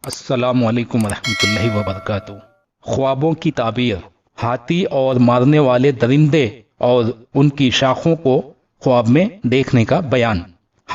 السلام علیکم ورحمۃ اللہ وبرکاتہ۔ خوابوں کی تعبیر، ہاتھی اور مارنے والے درندے اور ان کی شاخوں کو خواب میں دیکھنے کا بیان۔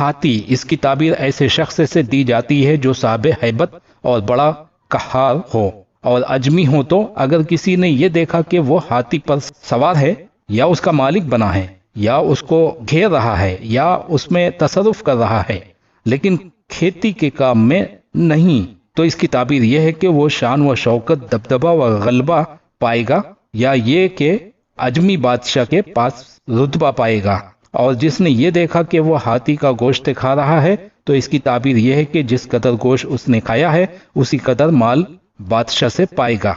ہاتھی، اس کی تعبیر ایسے شخص سے دی جاتی ہے جو صاحب ہیبت اور بڑا قہار ہو اور اجمی ہو۔ تو اگر کسی نے یہ دیکھا کہ وہ ہاتھی پر سوار ہے یا اس کا مالک بنا ہے یا اس کو گھیر رہا ہے یا اس میں تصرف کر رہا ہے لیکن کھیتی کے کام میں نہیں، تو اس کی تعبیر یہ ہے کہ وہ شان و شوکت، دبدبہ و غلبہ پائے گا، یا یہ کہ اجمی بادشاہ کے پاس رتبہ پائے گا۔ اور جس نے یہ دیکھا کہ وہ ہاتھی کا گوشت کھا رہا ہے تو اس کی تعبیر یہ ہے کہ جس قدر گوشت اس نے کھایا ہے اسی قدر مال بادشاہ سے پائے گا۔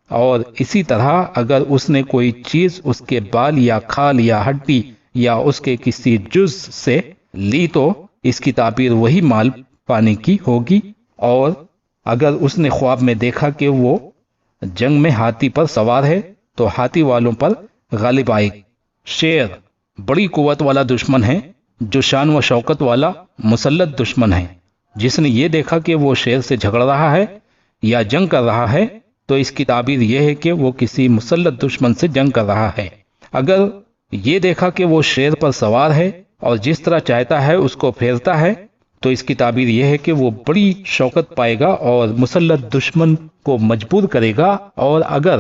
اور اسی طرح اگر اس نے کوئی چیز اس کے بال یا کھال یا ہڈی یا اس کے کسی جز سے لی تو اس کی تعبیر وہی مال پانے کی ہوگی۔ اور اگر اس نے خواب میں دیکھا کہ وہ جنگ میں ہاتھی پر سوار ہے تو ہاتھی والوں پر غالب آئے۔ شیر بڑی قوت والا دشمن ہے جو شان و شوکت والا مسلط دشمن ہے۔ جس نے یہ دیکھا کہ وہ شیر سے جھگڑ رہا ہے یا جنگ کر رہا ہے تو اس کی تعبیر یہ ہے کہ وہ کسی مسلط دشمن سے جنگ کر رہا ہے۔ اگر یہ دیکھا کہ وہ شیر پر سوار ہے اور جس طرح چاہتا ہے اس کو پھیرتا ہے تو اس کی تعبیر یہ ہے کہ وہ بڑی شوکت پائے گا اور مسلط دشمن کو مجبور کرے گا۔ اور اگر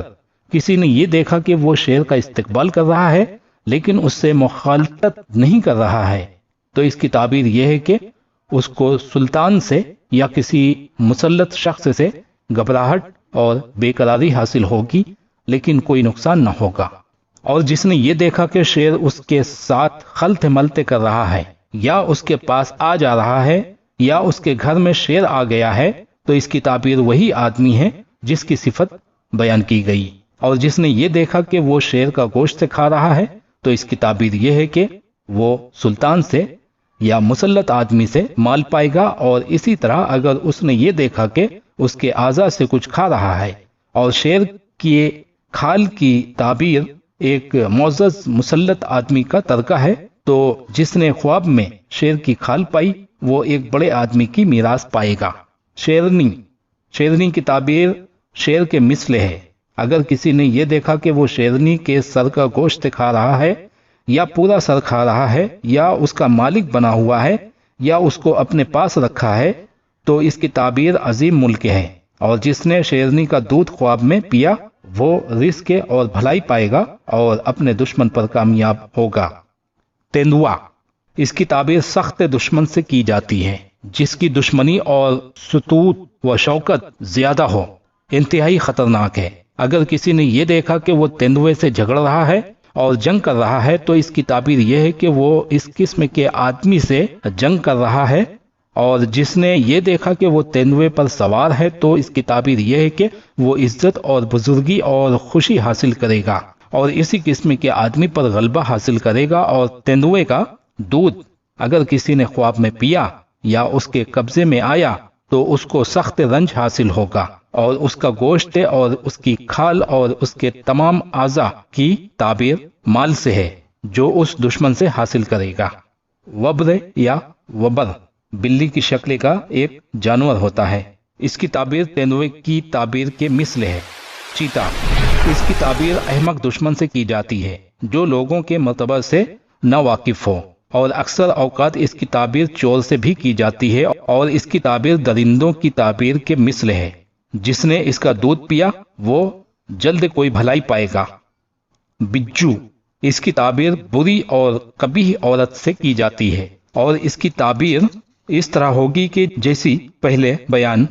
کسی نے یہ دیکھا کہ وہ شیر کا استقبال کر رہا ہے لیکن اس سے مخالفت نہیں کر رہا ہے تو اس کی تعبیر یہ ہے کہ اس کو سلطان سے یا کسی مسلط شخص سے گھبراہٹ اور بے قراری حاصل ہوگی لیکن کوئی نقصان نہ ہوگا۔ اور جس نے یہ دیکھا کہ شیر اس کے ساتھ خلط ملتے کر رہا ہے یا اس کے پاس آ جا رہا ہے یا اس کے گھر میں شیر آ گیا ہے تو اس کی تعبیر وہی آدمی ہے جس کی صفت بیان کی گئی۔ اور جس نے یہ دیکھا کہ وہ شیر کا گوشت کھا رہا ہے تو اس کی تعبیر یہ ہے کہ وہ سلطان سے یا مسلط آدمی سے مال پائے گا۔ اور اسی طرح اگر اس نے یہ دیکھا کہ اس کے اعضاء سے کچھ کھا رہا ہے، اور شیر کی کھال کی تعبیر ایک معزز مسلط آدمی کا ترکہ ہے، تو جس نے خواب میں شیر کی کھال پائی وہ ایک بڑے آدمی کی میراث پائے گا۔ شیرنی کی تعبیر شیر کے مثل ہے۔ اگر کسی نے یہ دیکھا کہ وہ شیرنی کے سر کا گوشت کھا رہا ہے یا پورا سر کھا رہا ہے یا اس کا مالک بنا ہوا ہے یا اس کو اپنے پاس رکھا ہے تو اس کی تعبیر عظیم ملک ہے۔ اور جس نے شیرنی کا دودھ خواب میں پیا وہ رزق اور بھلائی پائے گا اور اپنے دشمن پر کامیاب ہوگا۔ تیندوا، اس کی تعبیر سخت دشمن سے کی جاتی ہے جس کی دشمنی اور ستوت و شوکت زیادہ ہو، انتہائی خطرناک ہے۔ اگر کسی نے یہ دیکھا کہ وہ تیندوے سے جھگڑ رہا ہے اور جنگ کر رہا ہے تو اس کی تعبیر یہ ہے کہ وہ اس قسم کے آدمی سے جنگ کر رہا ہے۔ اور جس نے یہ دیکھا کہ وہ تیندوے پر سوار ہے تو اس کی تعبیر یہ ہے کہ وہ عزت اور بزرگی اور خوشی حاصل کرے گا اور اسی قسم کے آدمی پر غلبہ حاصل کرے گا۔ اور تیندوے کا دودھ اگر کسی نے خواب میں پیا یا اس کے قبضے میں آیا تو اس کو سخت رنج حاصل ہوگا۔ اور اس کا گوشت اور اس کی کھال اور اس کے تمام اعضاء کی تعبیر مال سے ہے جو اس دشمن سے حاصل کرے گا۔ وبر یا وبر بلی کی شکل کا ایک جانور ہوتا ہے۔ اس کی تعبیر تیندوے کی تعبیر کے مثل ہے۔ چیتا، اس کی تعبیر احمق دشمن سے کی جاتی ہے جو لوگوں کے مرتبہ سے نا واقف ہو، اور اکثر اوقات اس کی تعبیر چور سے بھی کی جاتی ہے۔ اور اس کی تعبیر درندوں کی تعبیر کے مثل ہے۔ جس نے اس کا دودھ پیا وہ جلد کوئی بھلائی پائے گا۔ بجو، اس کی تعبیر بری اور قبیح عورت سے کی جاتی ہے اور اس کی تعبیر اس طرح ہوگی کہ جیسی پہلے بیان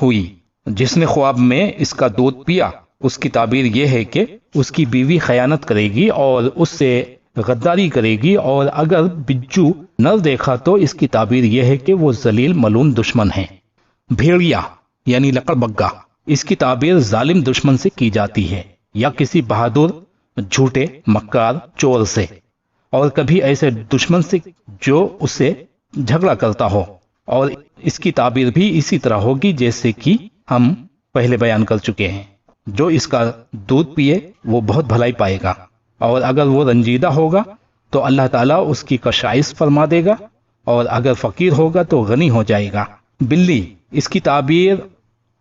ہوئی۔ جس نے خواب میں اس کا دودھ پیا اس کی تعبیر یہ ہے کہ اس کی بیوی خیانت کرے گی اور اس سے غداری کرے گی۔ اور اگر بجو نر دیکھا تو اس کی تعبیر یہ ہے کہ وہ ذلیل ملعون دشمن ہے۔ بھیڑیا یعنی لقڑبگا، اس کی تعبیر ظالم دشمن سے کی جاتی ہے یا کسی بہادر، جھوٹے، مکار چور سے، اور کبھی ایسے دشمن سے جو اس سے جھگڑا کرتا ہو۔ اور اس کی تعبیر بھی اسی طرح ہوگی جیسے کہ ہم پہلے بیان کر چکے ہیں۔ جو اس کا دودھ پیے وہ بہت بھلائی پائے گا، اور اگر وہ رنجیدہ ہوگا تو اللہ تعالیٰ اس کی کشائش فرما دے گا، اور اگر فقیر ہوگا تو غنی ہو جائے گا۔ بلی، اس کی تعبیر